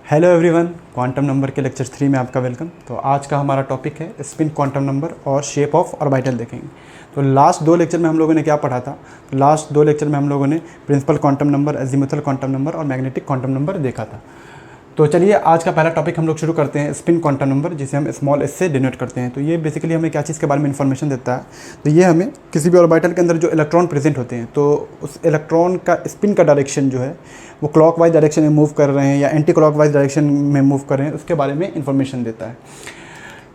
Hello everyone, quantum number के lecture 3 में आपका वेलकम। तो आज का हमारा टॉपिक है स्पिन क्वांटम नंबर और शेप ऑफ ऑर्बिटल देखेंगे। तो लास्ट दो लेक्चर में हम लोगों ने क्या पढ़ा था? लास्ट दो लेक्चर में हम लोगों ने principal quantum number, azimuthal quantum number और मैग्नेटिक क्वांटम नंबर देखा था। तो चलिए आज का पहला टॉपिक हम लोग शुरू करते हैं, स्पिन क्वांटम नंबर, जिसे हम स्मॉल एस से डिनोट करते हैं। तो ये बेसिकली हमें क्या चीज़ के बारे में इन्फॉर्मेशन देता है? तो ये हमें किसी भी ऑर्बिटल के अंदर जो इलेक्ट्रॉन प्रेजेंट होते हैं, तो उस इलेक्ट्रॉन का स्पिन का डायरेक्शन जो है वो क्लॉकवाइज डायरेक्शन में मूव कर रहे हैं या एंटी क्लॉकवाइज डायरेक्शन में मूव कर रहे हैं, उसके बारे में इन्फॉर्मेशन देता है।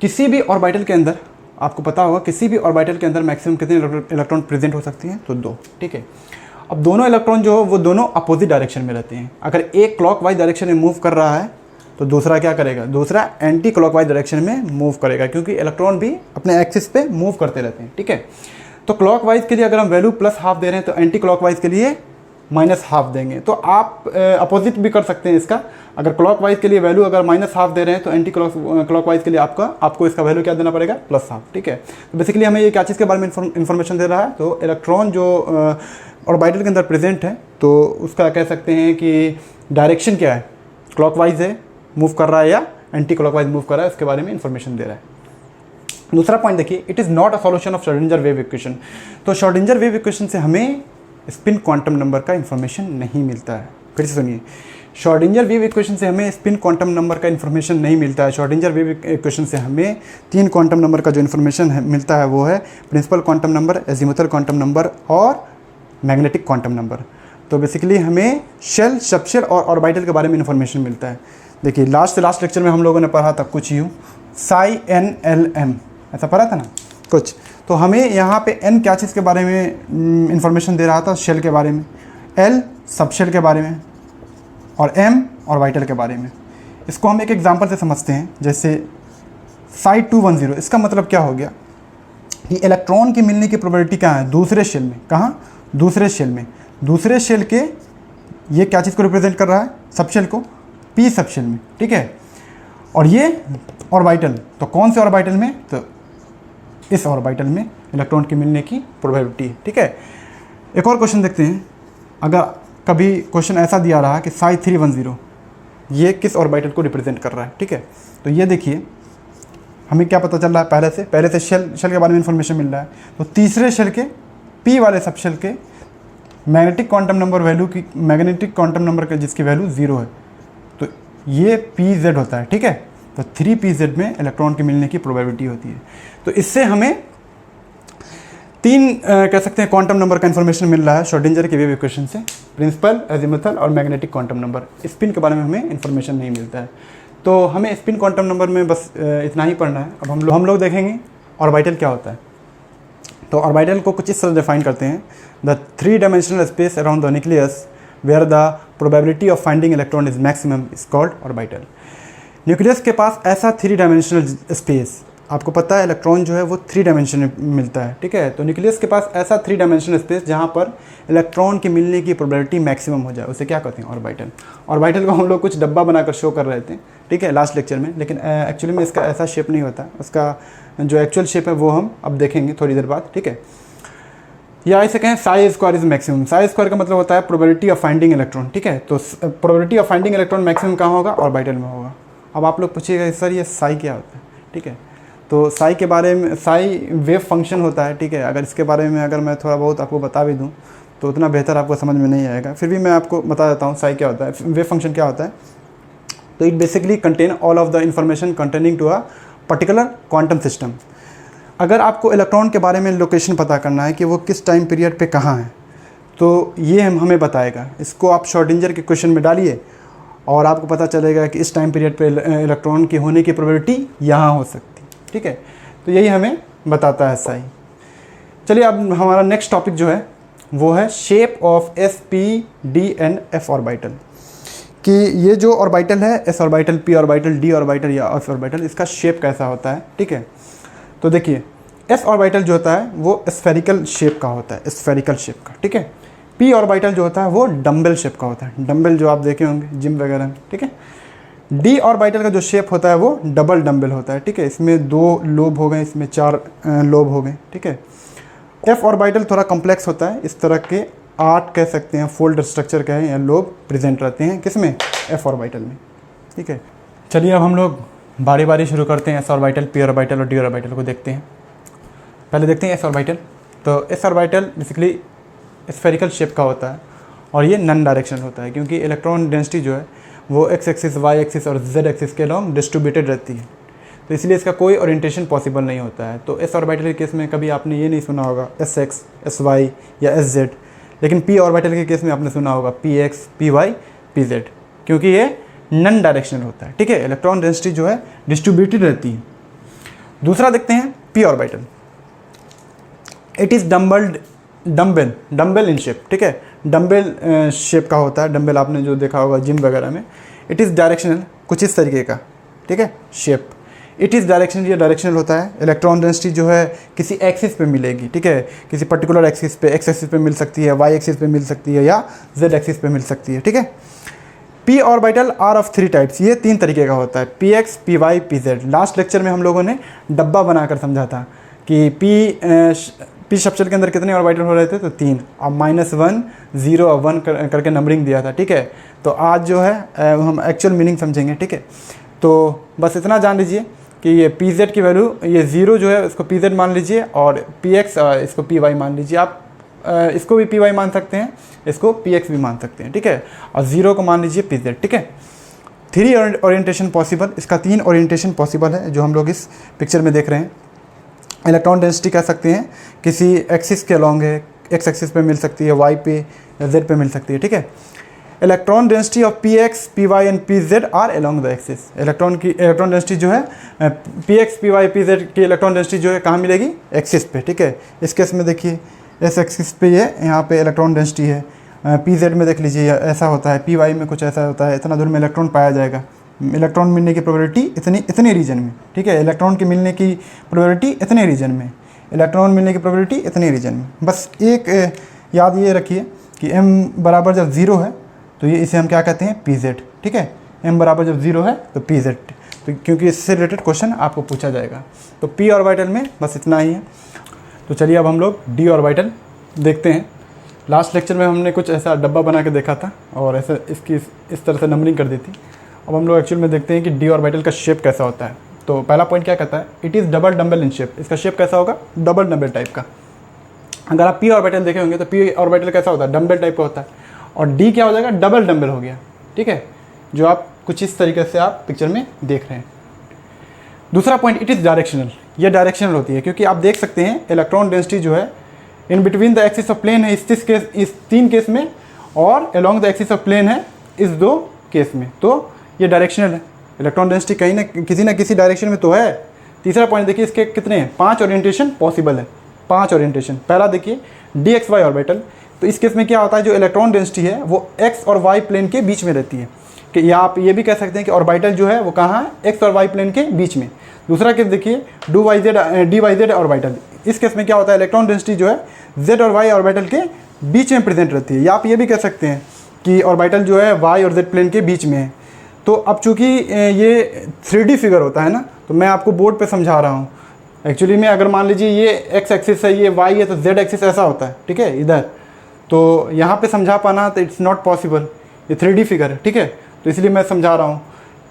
किसी भी ऑर्बिटल के अंदर आपको पता होगा, किसी भी ऑर्बिटल के अंदर मैक्सिमम कितने इलेक्ट्रॉन प्रेजेंट हो सकती हैं? तो 2। ठीक है। अब दोनों इलेक्ट्रॉन जो वो दोनों अपोजिट डायरेक्शन में रहते हैं। अगर एक क्लॉकवाइज डायरेक्शन में मूव कर रहा है तो दूसरा क्या करेगा? दूसरा एंटी क्लॉकवाइज डायरेक्शन में मूव करेगा, क्योंकि इलेक्ट्रॉन भी अपने एक्सिस पे मूव करते रहते हैं। ठीक है। तो क्लॉकवाइज के लिए अगर हम वैल्यू +½ दे रहे हैं तो एंटी क्लॉकवाइज के लिए -½ देंगे। तो आप अपोजिट भी कर सकते हैं इसका। अगर क्लॉकवाइज के लिए वैल्यू अगर -½ दे रहे हैं तो एंटी क्लॉकवाइज के लिए आपको इसका वैल्यू क्या देना पड़ेगा? +½ ठीक है। तो बेसिकली हमें ये क्या चीज़ के बारे में इन्फॉर्मेशन दे रहा है? तो इलेक्ट्रॉन जो ऑर्बिटल के अंदर प्रेजेंट है, तो उसका कह सकते हैं कि डायरेक्शन क्या है, क्लॉकवाइज है, मूव कर रहा है, या एंटी क्लॉकवाइज मूव कर रहा है, उसके बारे में इन्फॉर्मेशन दे रहा है। दूसरा पॉइंट देखिए, it is not a solution of Schrodinger wave equation. तो श्रोडिंगर वेव इक्वेशन से हमें स्पिन क्वांटम नंबर का इन्फॉर्मेशन नहीं मिलता है। फिर से सुनिए, श्रोडिंगर वेव इक्वेशन से हमें स्पिन क्वांटम नंबर का इन्फॉर्मेशन नहीं मिलता है। श्रोडिंगर वेव इक्वेशन से हमें 3 क्वांटम नंबर का जो इन्फॉर्मेशन मिलता है वो है principal quantum number, azimuthal quantum number और मैग्नेटिक क्वांटम नंबर। तो बेसिकली हमें शेल, सबशेल और ऑर्बिटल के बारे में इन्फॉर्मेशन मिलता है। देखिए लास्ट लेक्चर में हम लोगों ने पढ़ा था कुछ यूँ ψnLm, ऐसा पढ़ा था ना कुछ। तो हमें यहाँ पे n क्या चीज़ के बारे में इन्फॉर्मेशन दे रहा था? शेल के बारे में, L सबशेल के बारे में और M ऑर्बिटल के बारे में। इसको हम एक एग्जांपल से समझते हैं। जैसे ψ210, इसका मतलब क्या हो गया कि इलेक्ट्रॉन के मिलने की प्रोबेबिलिटी क्या है? दूसरे शेल में। कहाँ? दूसरे शेल में। दूसरे शेल के ये क्या चीज़ को रिप्रेजेंट कर रहा है? सबशेल को, p सबशेल में। ठीक है। और ये ऑर्बिटल, तो कौन से ऑर्बिटल में? तो इस ऑर्बिटल में इलेक्ट्रॉन के मिलने की प्रोबेबिलिटी है। ठीक है। एक और क्वेश्चन देखते हैं। अगर कभी क्वेश्चन ऐसा दिया रहा कि ψ310 ये किस ऑर्बिटल को रिप्रेजेंट कर रहा है? ठीक है। तो ये देखिए हमें क्या पता चल रहा है? पहले से शेल के बारे में इंफॉर्मेशन मिल रहा है। तो तीसरे शेल के p वाले सबशेल के मैग्नेटिक क्वांटम नंबर वैल्यू की, मैग्नेटिक क्वांटम नंबर के जिसकी वैल्यू 0 है, तो ये pz होता है। ठीक है। तो 3pz में इलेक्ट्रॉन के मिलने की प्रोबेबिलिटी होती है। तो इससे हमें 3 कह सकते हैं क्वांटम नंबर का इन्फॉर्मेशन मिल रहा है श्रोडिंगर की वेव इक्वेशन से। प्रिंसिपल, अजीमुथल और मैग्नेटिक क्वांटम नंबर। स्पिन के बारे में हमें इन्फॉर्मेशन नहीं मिलता है। तो हमें स्पिन क्वांटम नंबर में बस इतना ही पढ़ना है। अब हम लोग देखेंगे ऑर्बिटल क्या होता है। तो ऑर्बिटल को कुछ इस तरह डिफाइन करते हैं: the 3-dimensional space around the nucleus where the probability of finding electron is maximum is called orbital. Nucleus के पास ऐसा 3-dimensional स्पेस, आपको पता है इलेक्ट्रॉन जो है वो 3 डायमेंशन में मिलता है। ठीक है। तो न्यूक्लियस के पास ऐसा 3-dimensional स्पेस जहाँ पर इलेक्ट्रॉन के मिलने की प्रोबेबिलिटी मैक्सिमम हो जाए, उसे क्या कहते हैं? ऑर्बिटल। ऑर्बिटल को हम लोग कुछ डब्बा बनाकर शो कर रहे थे, ठीक है, लास्ट लेक्चर में, लेकिन एक्चुअली में इसका ऐसा शेप नहीं होता। उसका जो एक्चुअल शेप है वो हम अब देखेंगे थोड़ी देर बाद। ठीक है। या ऐसे कहें ψ² इज मैक्सिमम। ψ² का मतलब होता है प्रोबेबिलिटी ऑफ फाइंडिंग इलेक्ट्रॉन। ठीक है। तो probability of finding electron maximum कहाँ होगा? ऑर्बिटल में होगा। अब आप लोग पूछिएगा सर ये साई क्या होता है? ठीक है। तो साई के बारे में, साई वेव फंक्शन होता है। ठीक है। अगर इसके बारे में अगर मैं थोड़ा बहुत आपको बता भी दूं तो उतना बेहतर आपको समझ में नहीं आएगा, फिर भी मैं आपको बता देता हूँ साई क्या होता है, वेव फंक्शन क्या होता है। तो it basically contain all of the information containing to a particular quantum system. अगर आपको इलेक्ट्रॉन के बारे में लोकेशन पता करना है कि वो किस टाइम पीरियड पे कहाँ है, तो ये हमें बताएगा। इसको आप श्रोडिंगर के क्वेश्चन में डालिए और आपको पता चलेगा कि इस टाइम पीरियड पे इलेक्ट्रॉन की होने की प्रोबेबिलिटी यहाँ हो सकती है। ठीक है। तो यही हमें बताता है साई। चलिए अब हमारा नेक्स्ट टॉपिक जो है वो है shape of sp d and f orbital. कि ये जो ऑर्बिटल है, s orbital, p orbital, d orbital या f ऑर्बिटल, इसका शेप कैसा होता है? ठीक है। तो देखिए s ऑर्बिटल जो होता है वो स्फेरिकल शेप का होता है, स्फेरिकल शेप का। ठीक है। p ऑर्बिटल जो होता है वो डम्बल शेप का होता है, डम्बल जो आप देखे होंगे जिम वगैरह में। ठीक है। डी ऑर्बिटल का जो शेप होता है वो डबल डम्बल होता है। ठीक है। इसमें 2 लोब हो गए, इसमें 4 लोब हो गए। ठीक है। एफ ऑर्बिटल थोड़ा कॉम्प्लेक्स होता है। इस तरह के 8 कह सकते हैं फोल्ड स्ट्रक्चर कहें या लोब प्रेजेंट रहते हैं किसमें? एफ ऑर्बिटल में। ठीक है, चलिए अब हम लोग बारी बारी शुरू करते हैं एस ऑर्बिटल, पी ऑर्बिटल और डी ऑर्बिटल को देखते हैं। पहले देखते हैं एस ऑर्बिटल। तो S orbital basically spherical shape का होता है और ये नॉन डायरेक्शनल होता है, क्योंकि इलेक्ट्रॉन डेंसिटी जो है वो एक्स एक्सिस, वाई एक्सिस और जेड एक्सिस के अलॉन्ग डिस्ट्रीब्यूटेड रहती है, तो इसलिए इसका कोई ओरिएंटेशन पॉसिबल नहीं होता है। तो एस ऑर्बिटल के केस में कभी आपने ये नहीं सुना होगा एस एक्स, एस वाई या एस जेड, लेकिन पी ऑर्बिटल के केस में आपने सुना होगा P X, P Y, P Z, क्योंकि ये नॉन डायरेक्शनल होता है। ठीक है, इलेक्ट्रॉन डेंसिटी जो है डिस्ट्रीब्यूटेड रहती है। दूसरा देखते हैं P orbital. It is dumbbell in shape. ठीक है, डम्बल शेप का होता है। डम्बल आपने जो देखा होगा जिम वगैरह में। इट इज़ डायरेक्शनल, कुछ इस तरीके का। ठीक है, शेप इट इज़ डायरेक्शनल, ये डायरेक्शनल होता है। इलेक्ट्रॉन डेंसिटी जो है किसी एक्सिस पे मिलेगी। ठीक है, किसी पर्टिकुलर एक्सिस पे, एक्स एक्सिस पे मिल सकती है, वाई एक्सिस पे मिल सकती है या जेड एक्सिस पे मिल सकती है। ठीक है, P orbital are of 3 types, ये 3 तरीके का होता है, P X, P Y, P Z. Last lecture में हम लोगों ने डब्बा बनाकर समझा था कि पी स्ट्रक्चर के अंदर कितने ऑर्बिटल हो रहे थे, तो 3, अब -1, 0 और 1 करके नंबरिंग दिया था। ठीक है, तो आज जो है हम एक्चुअल मीनिंग समझेंगे। ठीक है, तो बस इतना जान लीजिए कि ये पी जेड की वैल्यू, ये 0 जो है इसको पी जेड मान लीजिए, और पी एक्स इसको पी वाई मान लीजिए। आप इसको भी पी वाई मान सकते हैं, इसको पी एक्स भी मान सकते हैं। ठीक है, और 0 को मान लीजिए पी जेड। ठीक है, 3 ओरिएंटेशन पॉसिबल, इसका 3 ओरिएंटेशन पॉसिबल है जो हम लोग इस पिक्चर में देख रहे हैं। इलेक्ट्रॉन डेंसिटी कह सकते हैं किसी एक्सिस के अलॉन्ग है, एक्स एक्सिस पे मिल सकती है, वाई पे या जेड पे मिल सकती है। ठीक है, electron density of P X, P Y and P Z are along the axis. Electron density जो है P X, P Y, P Z की इलेक्ट्रॉन डेंसिटी जो है कहाँ मिलेगी, एक्सिस पे। ठीक है, इस केस में देखिए इस एक्सिस पे ये यहाँ पे इलेक्ट्रॉन डेंसिटी है। पी जेड में देख लीजिए ऐसा होता है, पी वाई में कुछ ऐसा होता है, इतना दूर में इलेक्ट्रॉन पाया जाएगा। इलेक्ट्रॉन मिलने की प्रोबेबिलिटी इतने रीजन में। ठीक है, इलेक्ट्रॉन की मिलने की प्रोबेबिलिटी इतने रीजन में, इलेक्ट्रॉन मिलने की प्रोबेबिलिटी इतने रीजन में। बस एक याद ये रखिए कि m बराबर जब 0 है तो ये इसे हम क्या कहते हैं, पी जेड। ठीक है, m बराबर जब 0 है तो पी जेड, तो क्योंकि इससे रिलेटेड क्वेश्चन आपको पूछा जाएगा। तो पी ऑर्बिटल में बस इतना ही है। तो चलिए अब हम लोग डी ऑर्बिटल देखते हैं। लास्ट लेक्चर में हमने कुछ ऐसा डब्बा बना के देखा था और ऐसे इसकी इस तरह से नंबरिंग कर दी थी। अब हम लोग एक्चुअल में देखते हैं कि डी ऑर्बिटल का शेप कैसा होता है। तो पहला पॉइंट क्या कहता है, it is double dumbbell in shape. इसका शेप कैसा होगा, डबल डम्बल टाइप का। अगर आप पी ऑर्बिटल देखे होंगे तो पी ऑर्बिटल कैसा होता है, डम्बल टाइप का होता है, और डी क्या हो जाएगा, डबल डम्बल हो गया। ठीक है, जो आप कुछ इस तरीके से आप पिक्चर में देख रहे हैं। दूसरा पॉइंट, इट इज़ डायरेक्शनल। ये डायरेक्शनल होती है क्योंकि आप देख सकते हैं इलेक्ट्रॉन डेंसिटी जो है in between the axis of plane है इस 3 केस में, और along the axis of plane है इस 2 केस में। तो ये डायरेक्शनल है। इलेक्ट्रॉन डेंसिटी कहीं ना किसी डायरेक्शन में तो है। तीसरा पॉइंट देखिए, इसके कितने हैं, 5 ओरिएंटेशन पॉसिबल है। 5 ओरिएंटेशन। पहला देखिए डी एक्स वाई ऑर्बिटल। तो इस केस में क्या होता है, जो इलेक्ट्रॉन डेंसिटी है वो एक्स और वाई प्लेन के बीच में रहती है, कि या आप ये भी कह सकते हैं कि ऑर्बिटल जो है वो कहाँ है, एक्स और वाई प्लेन के बीच में। दूसरा केस देखिए डी वाई जेड ऑर्बिटल। इस केस में क्या होता है, इलेक्ट्रॉन डेंसिटी जो है जेड और वाई ऑर्बिटल के बीच में प्रेजेंट रहती है। या आप ये भी कह सकते हैं कि ऑर्बिटल जो है वाई और जेड प्लेन के बीच में है। तो अब चूँकि ये 3D फिगर होता है ना, तो मैं आपको बोर्ड पे समझा रहा हूँ। एक्चुअली में अगर मान लीजिए ये एक्स एक्सिस है, ये वाई है, तो जेड एक्सिस ऐसा होता है। ठीक है, इधर तो यहाँ पे समझा पाना तो इट्स नॉट पॉसिबल, ये 3D फिगर है। ठीक है, तो इसलिए मैं समझा रहा हूँ।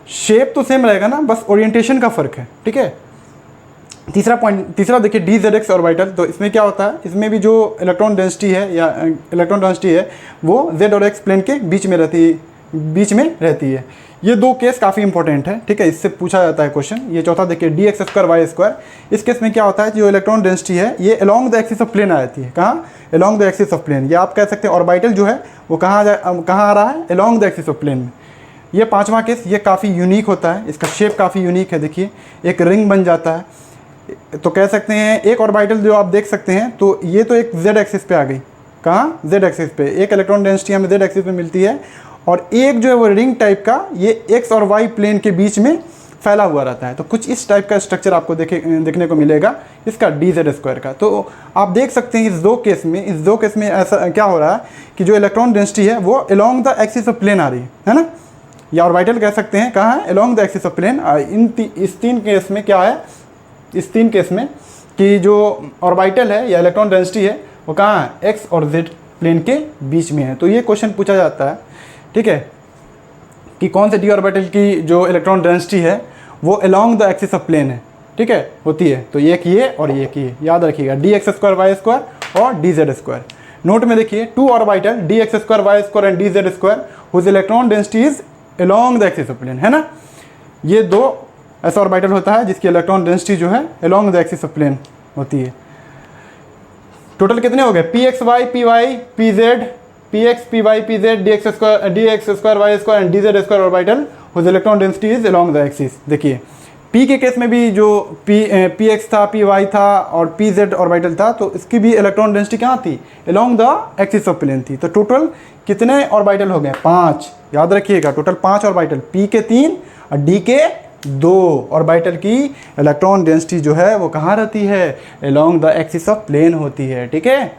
शेप तो सेम रहेगा ना, बस ओरिएंटेशन का फ़र्क है। ठीक है, तीसरा देखिए डी जेड एक्स ऑर्बिटल। तो इसमें क्या होता है, इसमें भी जो इलेक्ट्रॉन डेंसिटी है या इलेक्ट्रॉन डेंसिटी है वो जेड और एक्स प्लेन के बीच में रहती है। ये 2 केस काफ़ी इंपॉर्टेंट है। ठीक है, इससे पूछा जाता है क्वेश्चन। ये चौथा देखिए D X square Y square. इस केस में क्या होता है, जो इलेक्ट्रॉन डेंसिटी है ये along the axis of plane आ जाती है। कहाँ, along the axis of plane. या आप कह सकते हैं ऑर्बिटल जो है वो कहाँ आ रहा है, along the axis of plane में। ये 5वां केस, ये काफ़ी यूनिक होता है। इसका शेप काफ़ी यूनिक है। देखिए एक रिंग बन जाता है। तो कह सकते हैं एक ऑर्बिटल जो आप देख सकते हैं, तो ये तो एक जेड एक्सिस पे आ गई। कहाँ, जेड एक्सिस पे। एक इलेक्ट्रॉन डेंसिटी हमें जेड एक्सिस पे मिलती है, और एक जो है वो रिंग टाइप का ये एक्स और वाई प्लेन के बीच में फैला हुआ रहता है। तो कुछ इस टाइप का स्ट्रक्चर आपको देखने को मिलेगा इसका डी जेड स्क्वायर का। तो आप देख सकते हैं इस दो केस में ऐसा क्या हो रहा है कि जो इलेक्ट्रॉन डेंसिटी है वो along the axis of plane आ रही है ना, या ऑर्बिटल कह सकते हैं। कहाँ है, along the axis of plane. इस 3 केस में क्या है, इस 3 केस में कि जो ऑर्बिटल है या इलेक्ट्रॉन डेंसिटी है वो कहाँ है, एक्स और जेड प्लेन के बीच में है। तो ये क्वेश्चन पूछा जाता है। ठीक है, कि कौन से डी ऑर्बिटल की जो इलेक्ट्रॉन डेंसिटी है वो along the axis of plane है, ठीक है, होती है। तो एक ये और एक ये याद रखिएगा, D X square Y square और डी जेड स्क्वायर। नोट में देखिए, two orbital D X square Y square and D Z square whose electron density is along the axis of plane, है ना। ये दो ऐसा ऑर्बिटल होता है जिसकी इलेक्ट्रॉन डेंसिटी जो है along the axis of plane होती है। टोटल कितने हो गए, P X Y P Y P Z, P X P Y P Z, D X square Y square and D Z square orbital whose electron density is along the axis. देखिए P के case में भी जो P X था, P Y था और P Z orbital था, तो इसकी भी इलेक्ट्रॉन डेंसिटी क्या थी, along the axis of plane थी। तो टोटल कितने ऑर्बिटल हो गए, 5, याद रखिएगा, टोटल 5 ऑर्बिटल, पी के 3 और डी के 2 ऑर्बिटल की इलेक्ट्रॉन डेंसिटी जो है वो कहाँ रहती है, along the axis of plane होती है, ठीक है।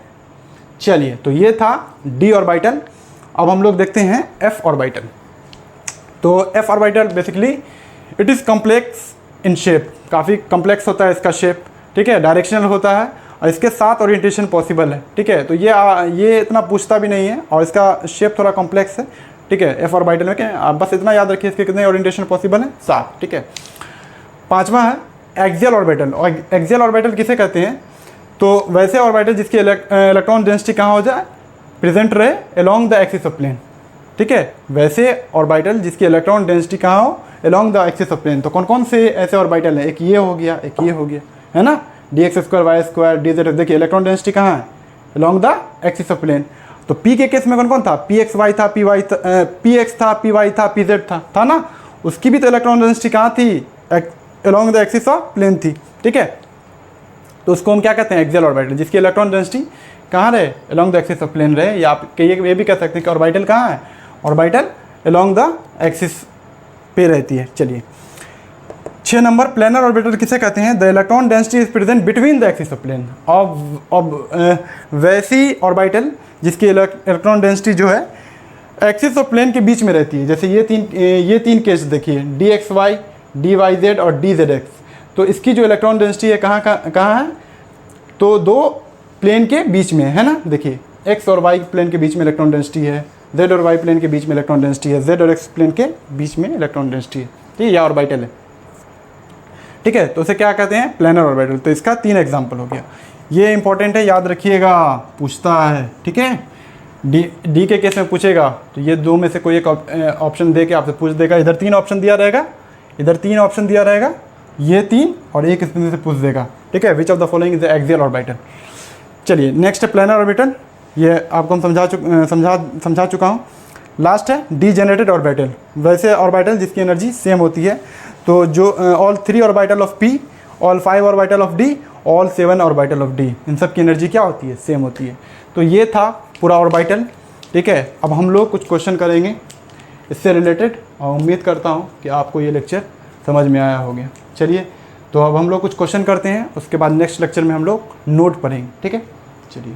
चलिए, तो ये था डी ऑर्बिटल। अब हम लोग देखते हैं एफ ऑर्बिटल। तो F orbital basically it is complex in shape, काफ़ी कॉम्प्लेक्स होता है इसका शेप, ठीक है, डायरेक्शनल होता है और इसके साथ ओरिएंटेशन पॉसिबल है, ठीक है। तो ये इतना पूछता भी नहीं है और इसका शेप थोड़ा कॉम्प्लेक्स है, ठीक है। एफ ऑर्बिटल में क्या, आप बस इतना याद रखिए इसके कितने ओरिएंटेशन पॉसिबल है, 7, ठीक है। 5वां है एक्सियल ऑर्बिटल। और एक्सियल ऑर्बिटल किसे कहते हैं, तो वैसे ऑर्बिटल जिसकी इलेक्ट्रॉन डेंसिटी कहाँ हो जाए, प्रेजेंट रहे along the axis of plane, ठीक है। वैसे ऑर्बिटल जिसकी इलेक्ट्रॉन डेंसिटी कहाँ हो, along the axis of plane. तो कौन कौन से ऐसे ऑर्बिटल हैं, एक ये हो गया, एक ये हो गया, है ना, D X square Y square D Z. देखिए इलेक्ट्रॉन डेंसिटी कहाँ है, along the axis of plane. तो पी के केस में कौन कौन था, पी एक्स वाई था, पी एक्स था, पी वाई था, पी जेड था ना, उसकी भी तो इलेक्ट्रॉन डेंसिटी कहाँ थी, along the axis of plane थी, ठीक है। तो उसको हम क्या कहते हैं, एक्सियल ऑर्बिटल, जिसकी इलेक्ट्रॉन डेंसिटी कहाँ रहे, along the axis of plane रहे। या आप ये भी कह सकते हैं कि ऑर्बिटल कहाँ है, ऑर्बिटल अलोंग द एक्सिस पे रहती है। चलिए 6 नंबर, प्लेनर ऑर्बिटल किसे कहते हैं, the electron density is present between the axis of plane. अब वैसी ऑर्बिटल जिसकी इलेक्ट्रॉन डेंसिटी जो है एक्सिस ऑफ प्लेन के बीच में रहती है, जैसे ये तीन केस देखिए, D X Y, D Y Z और डी जेड एक्स। तो इसकी जो इलेक्ट्रॉन डेंसिटी है कहाँ है, तो दो प्लेन के बीच में है ना। देखिए एक्स और वाई प्लेन के बीच में इलेक्ट्रॉन डेंसिटी है, जेड और वाई प्लेन के बीच में इलेक्ट्रॉन डेंसिटी है, जेड और एक्स प्लेन के बीच में इलेक्ट्रॉन डेंसिटी है, ठीक है, या ऑर्बिटल है, ठीक है। तो उसे क्या कहते हैं, प्लेनर ऑर्बिटल। तो इसका 3 एग्जाम्पल हो गया, ये इंपॉर्टेंट है, याद रखिएगा, पूछता है, ठीक है। डी के केस में पूछेगा तो ये दो में से कोई एक ऑप्शन दे के आपसे पूछ देगा। इधर 3 ऑप्शन दिया रहेगा, इधर 3 ऑप्शन दिया रहेगा, ये 3 और एक इसमें से पूछ देगा, ठीक है। Which of the following is the axial orbital. चलिए नेक्स्ट है प्लेनर ऑर्बिटल, ये आपको हम समझा चुका हूँ। लास्ट है डीजेनरेटेड ऑर्बिटल, वैसे ऑर्बिटल जिसकी एनर्जी सेम होती है। तो जो all 3 orbital of P, all 5 orbital of D, all 7 orbital of D, इन सब की एनर्जी क्या होती है, सेम होती है। तो ये था पूरा ऑर्बिटल, ठीक है। अब हम लोग कुछ क्वेश्चन करेंगे इससे रिलेटेड और उम्मीद करता हूँ कि आपको ये लेक्चर समझ में आया होगा। चलिए तो अब हम लोग कुछ क्वेश्चन करते हैं, उसके बाद नेक्स्ट लेक्चर में हम लोग नोट पढ़ेंगे, ठीक है। चलिए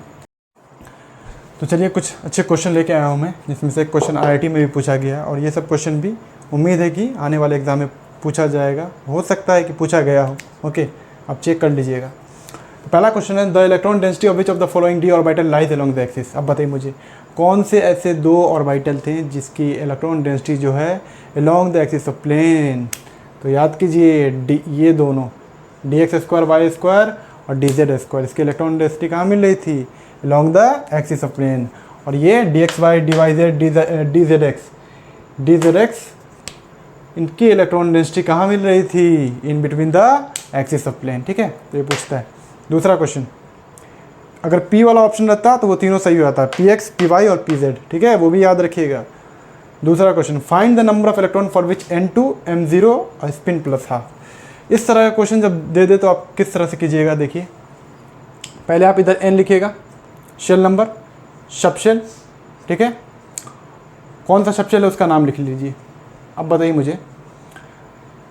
तो चलिए कुछ अच्छे क्वेश्चन लेके आया हूँ मैं, जिसमें से एक क्वेश्चन IIT में भी पूछा गया है और ये सब क्वेश्चन भी उम्मीद है कि आने वाले एग्जाम में पूछा जाएगा, हो सकता है कि पूछा गया हो, ओके, आप चेक कर लीजिएगा। तो पहला क्वेश्चन है, the electron density of which of the following D orbital lies along the axis. अब बताइए मुझे कौन से ऐसे 2 ऑर्बिटल थे जिसकी इलेक्ट्रॉन डेंसिटी जो है along the axis of plane. तो याद कीजिए ये दोनों D X square Y square और डी जेड स्क्वायर, इसकी इलेक्ट्रॉन डेंसिटी कहाँ मिल रही थी, along the axis of plane. और ये D X Y D Y Z D Z X, इनकी इलेक्ट्रॉन डेंसिटी कहाँ मिल रही थी, in between the axis of plane, ठीक है। तो ये पूछता है। दूसरा क्वेश्चन, अगर P वाला ऑप्शन रहता तो वो तीनों सही हो जाता, PX, PY और PZ, ठीक है, वो भी याद रखिएगा। दूसरा question, find the number of electron for which N2 M0 और स्पिन प्लस हाफ। इस तरह का क्वेश्चन जब दे दे तो आप किस तरह से कीजिएगा, देखिए पहले आप इधर N लिखिएगा, शेल नंबर, सब शेल, ठीक है, कौन सा सब शेल है उसका नाम लिख लीजिए। अब बताइए मुझे,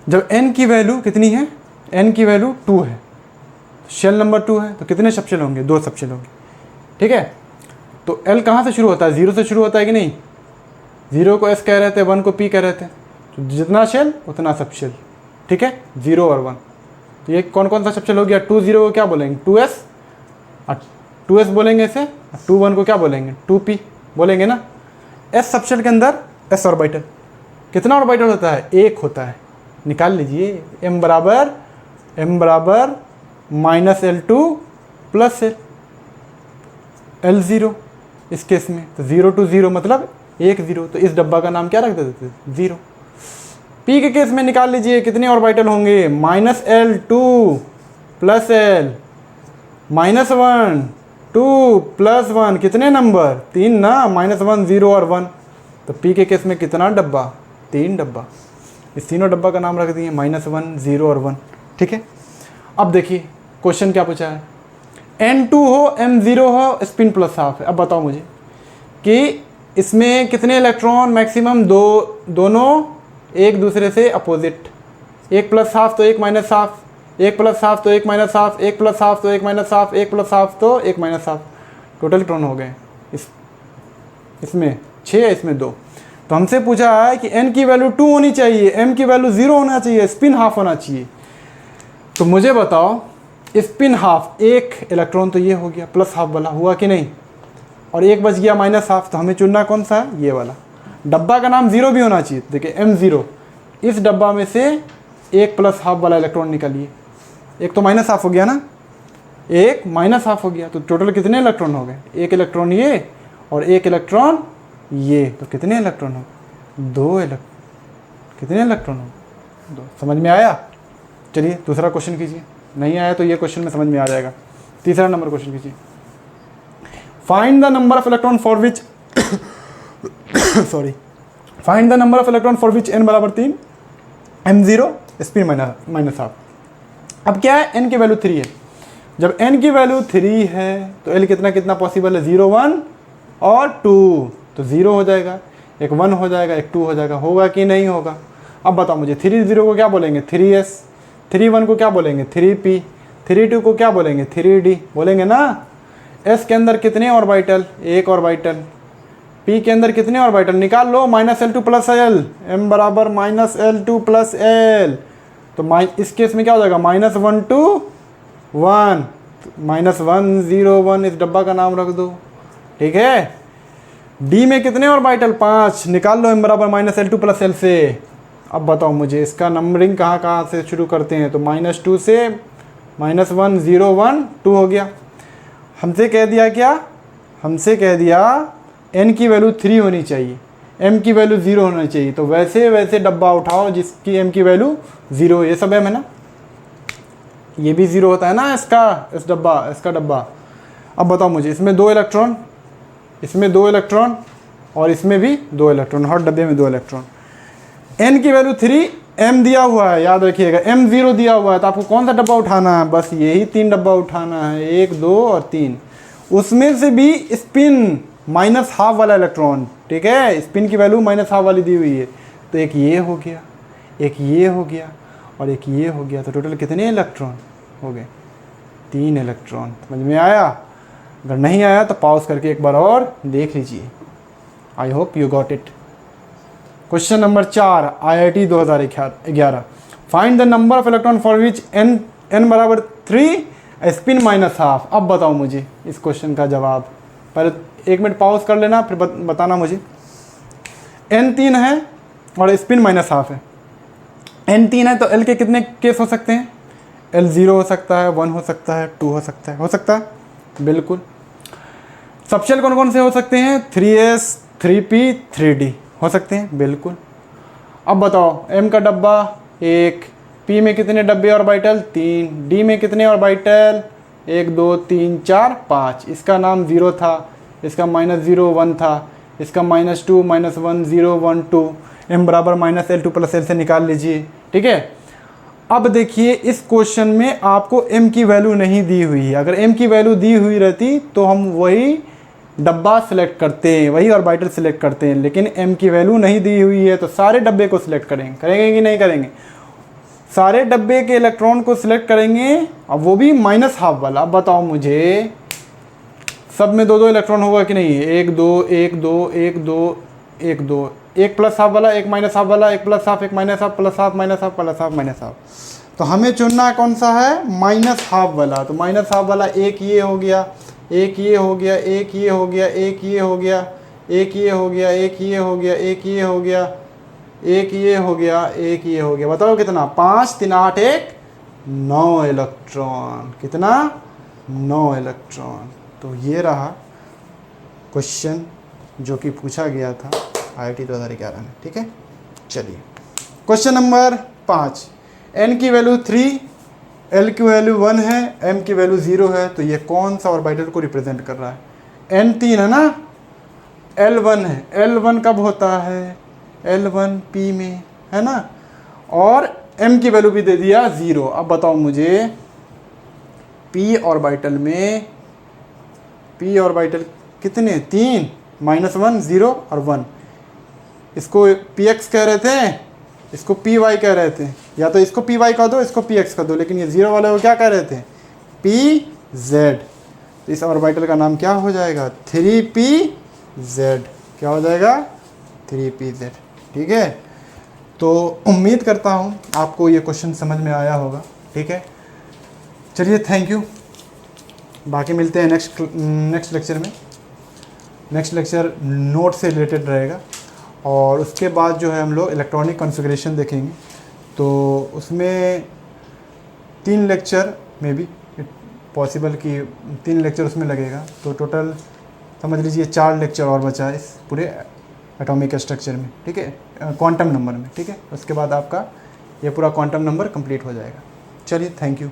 जब N की वैल्यू कितनी है, N की वैल्यू 2 है, शेल नंबर 2 है, तो कितने सब शेल होंगे, 2 सब शेल होंगे, ठीक है। तो L कहाँ से शुरू होता है, 0 से शुरू होता है कि नहीं, 0 को S कह रहे थे, 1 को P कह रहे थे, तो जितना शेल उतना सब शेल, ठीक है, 0 और 1। तो ये कौन कौन सा सब शेल हो गया, 2 0 को क्या बोलेंगे 2S, और 2S बोलेंगे इसे, 2 1 को क्या बोलेंगे 2P बोलेंगे ना। S सब शेल के अंदर S ऑर्बिटल, कितना ऑर्बिटल होता है? एक होता है। निकाल लीजिए, m बराबर -L2 प्लस L0 इस केस में। तो 0 to 0 मतलब 1 0, तो इस डब्बा का नाम क्या रख देते थे? 0। p के केस में निकाल लीजिए कितने ऑर्बिटल होंगे? -L2 प्लस L, -1 2 प्लस 1, कितने नंबर? 3 ना, -1 0 और 1। तो p के केस में कितना डब्बा? 3 डब्बा। इस तीनों डब्बा का नाम रख दिए -1 0 और 1। ठीक है, अब देखिए क्वेश्चन क्या पूछा है। N2 हो, M0 हो, स्पिन प्लस हाफ है। अब बताओ मुझे कि इसमें कितने इलेक्ट्रॉन मैक्सिमम? दोनों एक दूसरे से अपोजिट, एक प्लस हाफ तो एक माइनस हाफ, एक प्लस हाफ तो एक माइनस हाफ, एक प्लस हाफ तो एक माइनस हाफ, एक प्लस हाफ तो एक माइनस हाफ। टोटल इलेक्ट्रॉन हो गए इसमें 6, इसमें 2। तो हमसे पूछा है कि n की वैल्यू 2 होनी चाहिए, m की वैल्यू 0 होना चाहिए, स्पिन हाफ होना चाहिए। तो मुझे बताओ स्पिन हाफ, एक इलेक्ट्रॉन तो ये हो गया प्लस हाफ वाला, हुआ कि नहीं? और एक बच गया माइनस हाफ, तो हमें चुनना कौन सा है? ये वाला। डब्बा का नाम 0 भी होना चाहिए। देखिए M0, इस डब्बा में से एक प्लस हाफ वाला इलेक्ट्रॉन निकालिए। एक तो माइनस हाफ हो गया ना, एक माइनस हाफ हो गया, तो टोटल कितने इलेक्ट्रॉन हो गए? एक इलेक्ट्रॉन ये और एक इलेक्ट्रॉन ये, तो कितने इलेक्ट्रॉन हो? 2 कितने इलेक्ट्रॉन हो? 2। समझ में आया? चलिए दूसरा क्वेश्चन कीजिए। नहीं आया तो ये क्वेश्चन में समझ में आ जाएगा। तीसरा नंबर क्वेश्चन कीजिए। Find the number of electron for which find the number of electron for which n बराबर 3, M0 स्पिन माइनस हाफ। अब क्या है? n की वैल्यू 3 है। जब n की वैल्यू 3 है तो l कितना पॉसिबल है? 0 1 और 2, तो 0 हो जाएगा, एक 1 हो जाएगा, एक 2 हो जाएगा। होगा कि नहीं होगा? अब बताओ मुझे, 3 0 को क्या बोलेंगे? 3s, 3 1 को क्या बोलेंगे? 3p, 3 2 को क्या बोलेंगे? 3d बोलेंगे ना। s के अंदर कितने ऑर्बिटल? एक ऑर्बिटल। p के अंदर कितने ऑर्बिटल? निकाल लो, -L2 प्लस L, m बराबर -L2 प्लस L। तो इस केस में क्या हो जाएगा? -1 2 1, -1 0 1, इस डब्बा का नाम रख दो। ठीक है, d में कितने ऑर्बिटल? 5। निकाल लो m बराबर -L2 प्लस L से। अब बताओ मुझे इसका नंबरिंग कहाँ से शुरू करते हैं? तो -2 से -1 0 1 2 हो गया। हमसे कह दिया क्या? हमसे कह दिया n की वैल्यू 3 होनी चाहिए, m की वैल्यू 0 होना चाहिए। तो वैसे डब्बा उठाओ जिसकी m की वैल्यू 0। ये सब m है ना, ये भी 0 होता है ना इसका डब्बा। अब बताओ मुझे, इसमें 2 इलेक्ट्रॉन, इसमें 2 इलेक्ट्रॉन और इसमें भी 2 इलेक्ट्रॉन, हर डब्बे में 2 इलेक्ट्रॉन। n की वैल्यू 3, m दिया हुआ है, याद रखिएगा, m0 दिया हुआ है। तो आपको कौन सा डब्बा उठाना है? बस यही 3 डब्बा उठाना है, 1 2 और 3। उसमें से भी स्पिन माइनस हाफ वाला इलेक्ट्रॉन। ठीक है, स्पिन की वैल्यू माइनस हाफ वाली दी हुई है। तो एक ये हो गया, एक ये हो गया और एक ये हो गया। तो टोटल कितने इलेक्ट्रॉन हो गए? 3 इलेक्ट्रॉन। समझ में आया? अगर नहीं आया तो पॉज करके एक बार और देख लीजिए। I hope you got it. Question number 4, IIT 2011। Find the number of electron for which n बराबर 3 स्पिन माइनस हाफ। अब बताओ मुझे इस क्वेश्चन का जवाब। पहले 1 मिनट पॉज कर लेना, फिर बताना मुझे। n 3 है और स्पिन माइनस हाफ है। n 3 है तो l के कितने केस हो सकते हैं? l 0 हो सकता है, 1 हो सकता है, 2 हो सकता है, बिल्कुल। सबशेल कौन कौन से हो सकते हैं? 3s 3p 3d हो सकते हैं, बिल्कुल। अब बताओ, m का डब्बा 1, p में कितने डब्बे ऑर्बिटल? 3, d में कितने ऑर्बिटल? 1 2 3 4 5। इसका नाम 0 था, इसका -0 1 था, इसका -2 -1 0 1 2। m बराबर -L2 प्लस L से निकाल लीजिए। ठीक है, अब देखिए इस क्वेश्चन में आपको m की वैल्यू नहीं दी हुई है। अगर m की वैल्यू दी हुई रहती तो हम वही डब्बा सिलेक्ट करते हैं, वही ऑर्बिटल सिलेक्ट करते हैं, लेकिन m की वैल्यू नहीं दी हुई है तो सारे डब्बे को सिलेक्ट करेंगे कि नहीं करेंगे? सारे डब्बे के इलेक्ट्रॉन को सिलेक्ट करेंगे, अब वो भी माइनस हाफ वाला। अब बताओ मुझे, सब में 2 2 इलेक्ट्रॉन होगा कि नहीं? 1 2 1 2 1 2 1 2, एक प्लस हाफ वाला, एक माइनस हाफ वाला, एक प्लस हाफ, एक minus half, plus half minus half, plus half minus half. तो हमें चुनना कौन सा है? माइनस हाफ वाला। तो माइनस हाफ वाला एक ये हो गया, एक ये हो गया, एक ये हो गया, एक ये हो गया, एक ये हो गया, एक ये हो गया, एक ये हो गया, एक ये हो गया, एक ये हो गया, बताओ कितना, 5 3 8 1 9 इलेक्ट्रॉन, कितना, 9 इलेक्ट्रॉन। तो ये रहा क्वेश्चन जो कि पूछा गया था IIT 2011 में, ठीक है। चलिए क्वेश्चन नंबर 5, n की वैल्यू 3, l की वैल्यू 1 है, m की वैल्यू 0 है, तो ये कौन सा ऑर्बिटल को रिप्रेजेंट कर रहा है। n 3 है ना, L1 है, L1 कब होता है, L1 p में, है ना, और m की वैल्यू भी दे दिया 0। अब बताओ मुझे p ऑर्बिटल में, p ऑर्बिटल कितने, 3, -1 0 और 1, इसको px कह रहे थे, इसको py कह रहे थे, या तो इसको py कह दो, इसको px कह दो, लेकिन ये 0 वाले को क्या कह रहे थे, pz। तो इस ऑर्बिटल का नाम क्या हो जाएगा, 3pz। क्या हो जाएगा, 3pz, ठीक है। तो उम्मीद करता हूँ आपको ये क्वेश्चन समझ में आया होगा, ठीक है। चलिए थैंक यू, बाकी मिलते हैं नेक्स्ट लेक्चर में। नेक्स्ट लेक्चर नोट से रिलेटेड रहेगा, और उसके बाद जो है हम लोग इलेक्ट्रॉनिक कॉन्फ़िगरेशन देखेंगे। तो उसमें 3 लेक्चर में भी पॉसिबल कि 3 लेक्चर उसमें लगेगा, तो टोटल समझ लीजिए 4 लेक्चर और बचा है इस पूरे एटॉमिक स्ट्रक्चर में, ठीक है, क्वांटम नंबर में, ठीक है। उसके बाद आपका ये पूरा क्वांटम नंबर कंप्लीट हो जाएगा। चलिए थैंक यू।